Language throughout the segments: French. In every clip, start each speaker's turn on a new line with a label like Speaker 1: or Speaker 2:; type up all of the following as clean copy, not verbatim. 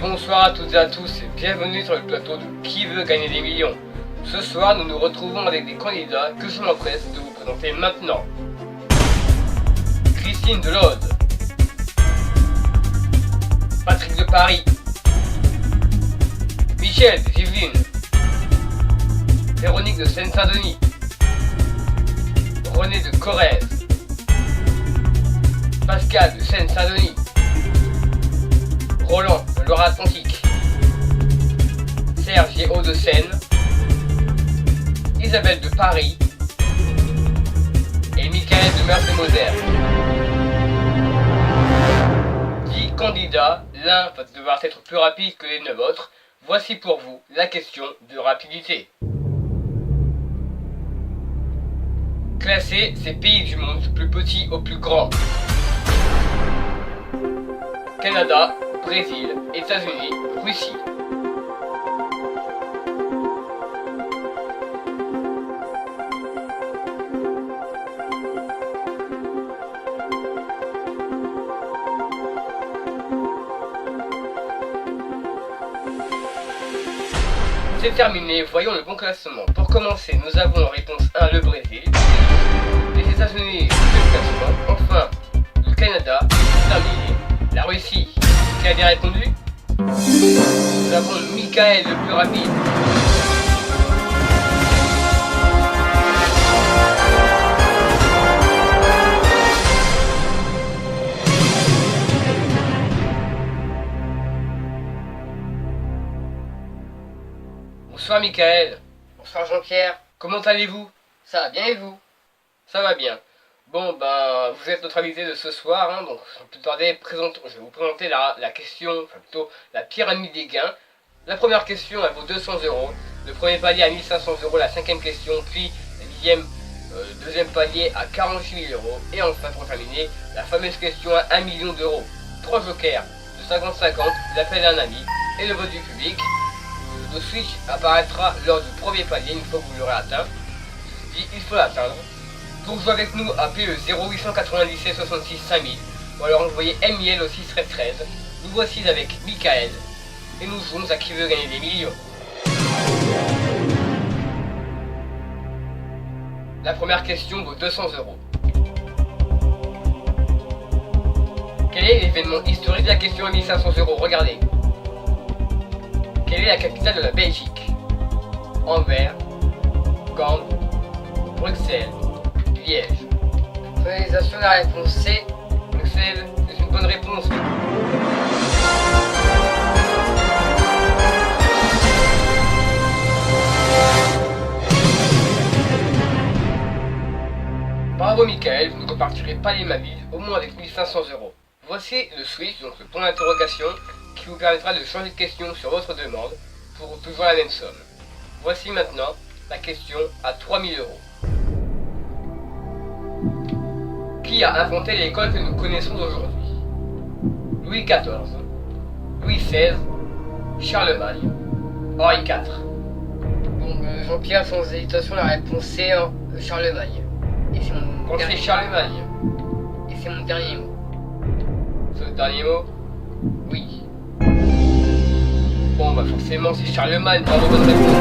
Speaker 1: bonsoir à toutes et à tous et bienvenue sur le plateau de Qui veut gagner des millions. Ce soir, nous nous retrouvons avec des candidats que je m'empresse de vous présenter maintenant. Christine de l'Aude, Patrick de Paris, Michel de Yvelines, Véronique de Seine-Saint-Denis, René de Corrèze, Pascal de Seine-Saint-Denis, Roland de Loire-Atlantique, Serge et Hauts-de-Seine, Isabelle de Paris et Michael de Meurthe-et-Moselle. 10 candidats, l'un va devoir être plus rapide que les 9 autres. Voici pour vous la question de rapidité. Classez ces pays du monde du plus petit au plus grand. Canada, Brésil, États-Unis, Russie. C'est terminé, voyons le bon classement. Pour commencer, nous avons en réponse 1 le Brésil, les États-Unis, le classement, enfin le Canada, terminé, la Russie. Qui a bien répondu? Nous avons Michael le plus rapide. Bonsoir Michael.
Speaker 2: Bonsoir Jean-Pierre.
Speaker 1: Comment allez-vous?
Speaker 2: Ça va bien et vous?
Speaker 1: Ça va bien. Bon, vous êtes notre invité de ce soir, hein, donc sans plus tarder, je vais vous présenter la question, enfin plutôt la pyramide des gains. La première question, elle vaut 200 €. Le premier palier à 1500 €, la cinquième question, puis le deuxième palier à 48 000 €. Et enfin, pour terminer, la fameuse question à 1 million d'euros. 3 jokers de 50-50, l'appel d'un ami et le vote du public. Le switch apparaîtra lors du premier palier une fois que vous l'aurez atteint. Ceci dit, il faut l'atteindre. Pour jouer avec nous, appelez le 0897 66 5000 ou alors envoyez MIL au 613. Nous voici avec Michael et nous jouons à Qui veut gagner des millions. La première question vaut 200 €. Quel est l'événement historique de la question à 1500 €? Regardez. Quelle est la capitale de la Belgique? Anvers, Gand, Bruxelles, Liège.
Speaker 2: Finalisation de la réponse C.
Speaker 1: Bruxelles, c'est une bonne réponse. Bravo Michael, vous ne repartirez pas les mains vides, au moins avec 1500 €. Voici le switch, donc le point d'interrogation, qui vous permettra de changer de question sur votre demande pour toujours la même somme. Voici maintenant la question à 3000 €. Qui a inventé l'école que nous connaissons aujourd'hui? Louis XIV, Louis XVI, Charlemagne, Henri IV.
Speaker 2: Bon, Jean-Pierre, sans hésitation, la réponse C, hein, Charlemagne. Et c'est mon
Speaker 1: Pensez
Speaker 2: dernier
Speaker 1: Charlemagne.
Speaker 2: Et c'est mon dernier mot.
Speaker 1: C'est le dernier mot?
Speaker 2: Oui.
Speaker 1: Bon, forcément, c'est Charlemagne, bravo, bonne réponse.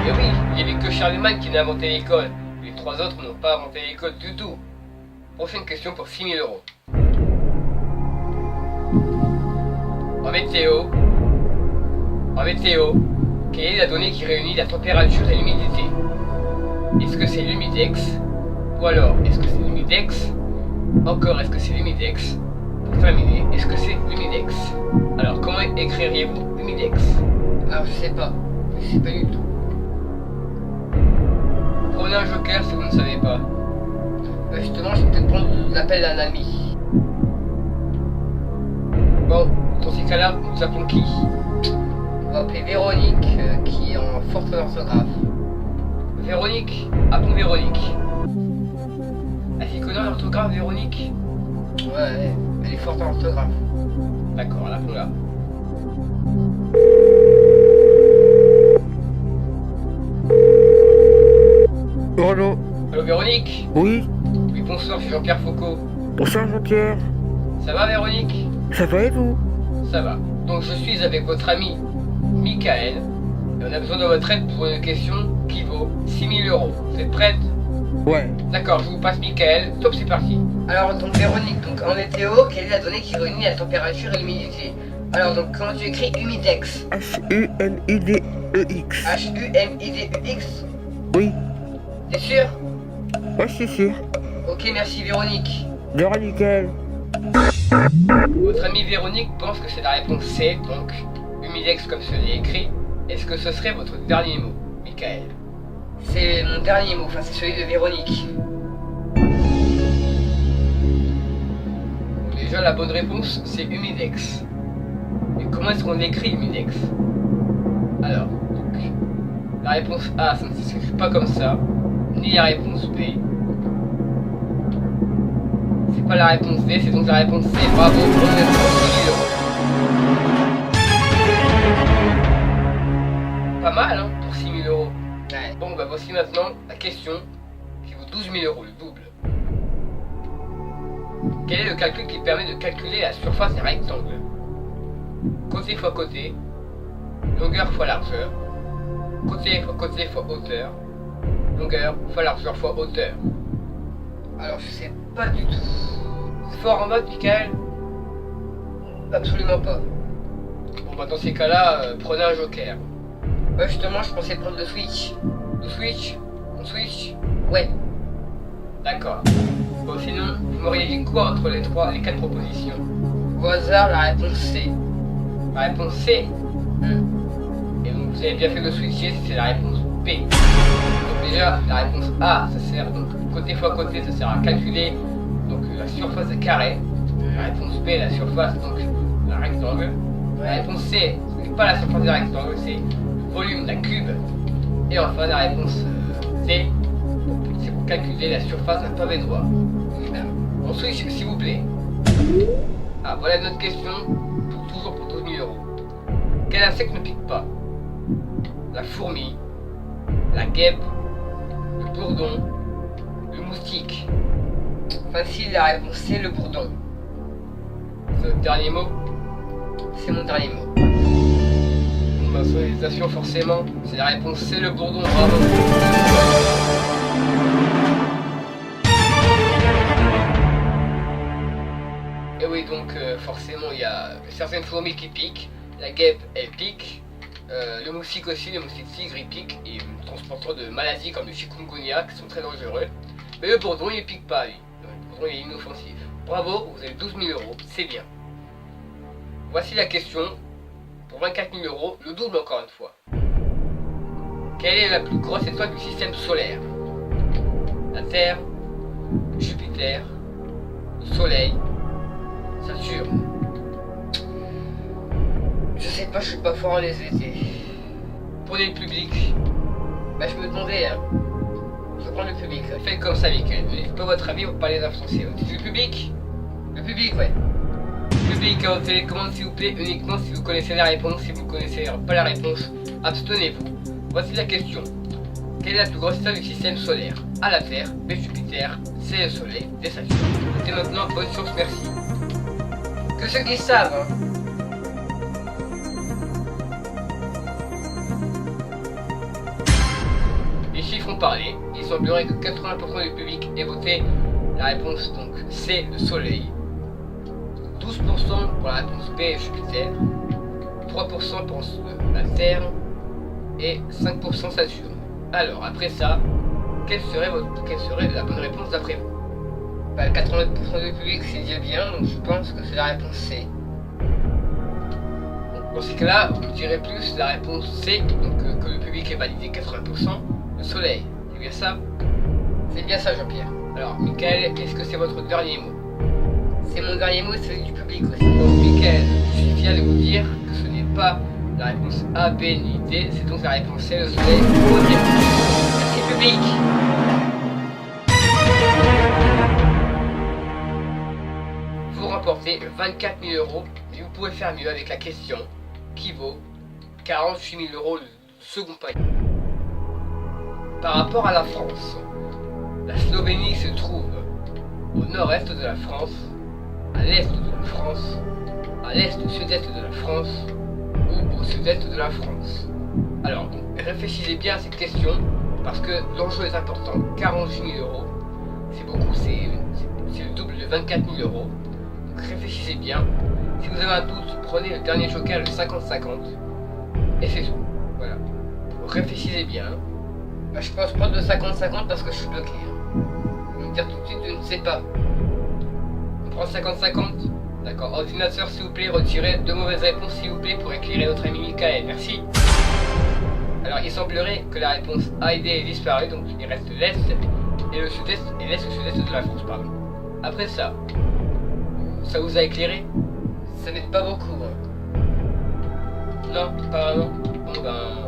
Speaker 1: Et oui, il n'y avait que Charlemagne qui n'a inventé l'école. Les 3 autres n'ont pas inventé l'école du tout. Prochaine question pour 6000 €. En météo, quelle est la donnée qui réunit la température et l'humidité? Est-ce que c'est l'humidex? Ou alors, est-ce que c'est l'humidex? Encore, est-ce que c'est l'humidex? Pour terminer, est-ce que c'est l'humidex? Alors, comment écririez-vous l'humidex?
Speaker 2: Alors, je sais pas du tout.
Speaker 1: Prenez un joker si vous ne savez pas.
Speaker 2: Justement, je vais peut-être prendre l'appel d'un ami.
Speaker 1: Bon, dans ces cas-là, nous appelons qui?
Speaker 2: On va appeler Véronique, qui est en forte orthographe.
Speaker 1: Véronique? Appelons Véronique. Elle s'y connaît en orthographe, Véronique?
Speaker 2: Ouais, elle est forte en orthographe.
Speaker 1: D'accord, appelons-la.
Speaker 3: Allô?
Speaker 1: Allô Véronique?
Speaker 3: Oui?
Speaker 1: Oui bonsoir, je suis Jean-Pierre Foucault.
Speaker 3: Bonsoir Jean-Pierre.
Speaker 1: Ça va Véronique?
Speaker 3: Ça va et vous?
Speaker 1: Ça va. Donc je suis avec votre ami Michael et on a besoin de votre aide pour une question qui vaut 6000 euros. Vous êtes prête?
Speaker 3: Ouais.
Speaker 1: D'accord, je vous passe Michael. Top, c'est parti.
Speaker 2: Alors donc Véronique, donc en météo, quelle est la donnée qui réunit la température et l'humidité? Alors donc comment tu écris humidex?
Speaker 3: H-U-M-I-D-E-X.
Speaker 2: H-U-M-I-D-U-X?
Speaker 3: Oui.
Speaker 2: T'es sûr?
Speaker 3: Ouais, c'est sûr.
Speaker 2: Ok, merci Véronique.
Speaker 3: De rien, nickel.
Speaker 1: Votre ami Véronique pense que c'est la réponse C, donc humidex comme ce n'est écrit. Est-ce que ce serait votre dernier mot, Michael?
Speaker 2: C'est mon dernier mot, enfin c'est celui de Véronique.
Speaker 1: Déjà la bonne réponse c'est humidex. Mais comment est-ce qu'on écrit humidex? Alors, donc, la réponse A ça ne s'écrit pas comme ça, ni la réponse B. C'est pas la réponse D, c'est donc la réponse C. Bravo, on est pour 10 000 euros. Pas mal hein, pour 6 000 euros.
Speaker 2: Ouais.
Speaker 1: Bon bah voici maintenant la question qui vaut 12 000 euros, le double. Quel est le calcul qui permet de calculer la surface des rectangles? Côté fois côté, longueur fois largeur, côté fois hauteur, longueur fois largeur fois hauteur.
Speaker 2: Alors je sais pas du tout.
Speaker 1: C'est fort en mode, Michael?
Speaker 2: Absolument pas.
Speaker 1: Bon bah dans ces cas-là, prenez un joker.
Speaker 2: Ouais justement je pensais prendre le switch.
Speaker 1: Le switch? On switch?
Speaker 2: Ouais.
Speaker 1: D'accord. Bon sinon, vous m'auriez dit quoi entre les 4 propositions?
Speaker 2: Au hasard la réponse C.
Speaker 1: La réponse C. Et donc vous avez bien fait de switcher, c'est la réponse B. Donc déjà, la réponse A, ça sert donc côté fois côté, ça sert à calculer donc la surface des carrés. La réponse B, la surface donc d'un rectangle. La réponse C, ce n'est pas la surface d'un rectangle, c'est le volume d'un cube. Et enfin la réponse D, c'est pour calculer la surface d'un pavé droit. On switch s'il vous plaît. Ah voilà notre question, toujours pour 12 000 euros. Quel insecte ne pique pas? La fourmi, la guêpe, le bourdon, le moustique.
Speaker 2: Facile, la réponse C, le bourdon.
Speaker 1: C'est votre dernier mot?
Speaker 2: C'est mon dernier mot.
Speaker 1: Bon bah sonorisation forcément, c'est la réponse C, le bourdon, bravo. Et oui donc forcément il y a certaines fourmis qui piquent, la guêpe elle pique, le moustique aussi, le moustique tigre il pique, et transporteur de maladies comme le chikungunya qui sont très dangereux. Mais le bourdon il pique pas lui, le bourdon il est inoffensif. Bravo, vous avez 12 000 euros, c'est bien. Voici la question pour 24 000 euros, le double encore une fois. Quelle est la plus grosse étoile du système solaire? La Terre, Jupiter, le Soleil, Saturne.
Speaker 2: Je sais pas, je suis pas fort en les étés.
Speaker 1: Prenez le public.
Speaker 2: Bah je me demandais, hein. Je prends le public. Là.
Speaker 1: Faites comme ça, Michael. Ne dites pas votre avis pour pas les influencer. C'est le public?
Speaker 2: Le public, ouais.
Speaker 1: Public en télécommande s'il vous plaît, uniquement si vous connaissez la réponse. Si vous ne connaissez pas la réponse, abstenez-vous. Voici la question. Quelle est la plus grosse étoile du système solaire? A la Terre, B Jupiter, C le Soleil, D Saturne. Et maintenant, bonne chance, merci.
Speaker 2: Que ceux qui savent, hein.
Speaker 1: Les chiffres ont parlé. Il semblerait que 80% du public ait voté la réponse donc C le Soleil, 12% pour la réponse B Jupiter, 3% pour la Terre et 5% Saturne. Alors après ça, quelle serait la bonne réponse d'après vous?
Speaker 2: Bah 80% du public c'est déjà bien, donc je pense que c'est la réponse C.
Speaker 1: Dans ces cas-là, vous me direz plus la réponse C, donc que le public est validé 80%, le Soleil. C'est bien ça?
Speaker 2: C'est bien ça Jean-Pierre.
Speaker 1: Alors Michael, est-ce que c'est votre dernier mot?
Speaker 2: C'est mon dernier mot, c'est celui du public aussi.
Speaker 1: Donc Michael, je suis fier de vous dire que ce n'est pas la réponse A, B ni D, c'est donc la réponse C, le Soleil. Merci public. Vous remportez 24 000 euros, mais vous pouvez faire mieux avec la question qui vaut 48 000 euros le second panier. Par rapport à la France, la Slovénie se trouve au nord-est de la France, à l'est de la France, à l'est ou sud-est de la France ou au sud-est de la France? Alors, donc, réfléchissez bien à cette question parce que l'enjeu est important. 48 000 euros, c'est beaucoup, c'est le double de 24 000 euros. Donc réfléchissez bien. Si vous avez un doute, prenez le dernier joker, le 50-50, et c'est tout. Voilà. Réfléchissez bien.
Speaker 2: Bah, je pense prendre le 50-50 parce que je suis bloqué.
Speaker 1: Je vais me dire tout de suite, je ne sais pas. On prend 50-50. D'accord. Ordinateur, s'il vous plaît, retirez 2 mauvaises réponses, s'il vous plaît, pour éclairer notre ami Michael. Merci. Alors, il semblerait que la réponse A et D ait disparu, donc il reste l'Est et le Sud-Est, et l'Est et le Sud-Est de la France, pardon. Après ça vous a éclairé?
Speaker 2: Ça m'aide pas beaucoup. Hein.
Speaker 1: Non, pas vraiment. Bon ben...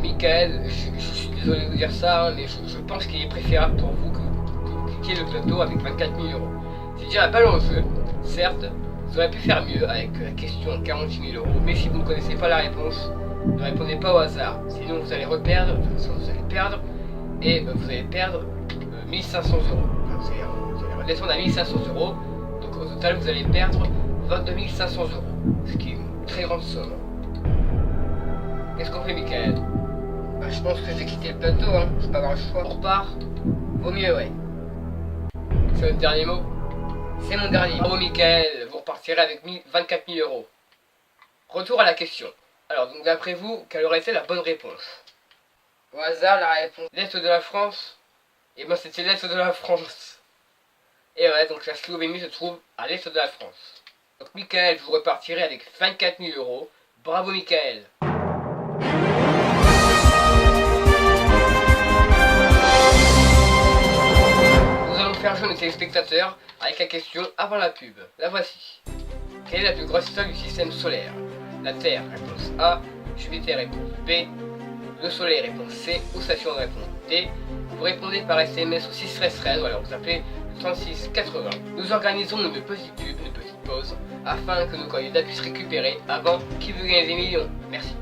Speaker 1: Michael, je suis désolé de vous dire ça, hein, mais je pense qu'il est préférable pour vous que vous cliquiez le plateau avec 24 000 euros. C'est déjà pas l'enjeu. Certes, vous auriez pu faire mieux avec la question 48 000 euros, mais si vous ne connaissez pas la réponse, ne répondez pas au hasard. Sinon vous allez reperdre, de toute façon vous allez perdre, et vous allez perdre 1500 euros. Enfin, vous allez redescendre à 1500 euros, donc au total vous allez perdre 22 500 euros, ce qui est une très grande somme. Qu'est-ce qu'on fait, Michael?
Speaker 2: Bah, je pense que je vais quitter le plateau, hein. Je vais pas avoir le choix.
Speaker 1: On repart?
Speaker 2: Vaut mieux, ouais.
Speaker 1: C'est le dernier mot?
Speaker 2: C'est mon dernier.
Speaker 1: Bravo, Michael, vous repartirez avec 24 000 euros. Retour à la question. Alors, donc d'après vous, quelle aurait été la bonne réponse?
Speaker 2: Au hasard, la réponse.
Speaker 1: L'Est de la France? Eh ben, c'était l'Est de la France. Et ouais, donc la Slovénie se trouve à l'Est de la France. Donc, Michael, vous repartirez avec 24 000 euros. Bravo, Michael. Nous allons faire jouer nos téléspectateurs avec la question avant la pub. La voici. Quelle est la plus grosse étoile du système solaire? La Terre, réponse A. Jupiter, réponse B. Le Soleil, réponse C. Ou Saturne, réponse D. Vous répondez par SMS au 61313, ou alors vous appelez le 3680. Nous organisons une petite pub, une petite pause, afin que nos candidats puissent récupérer avant qui veut gagner des millions. Merci.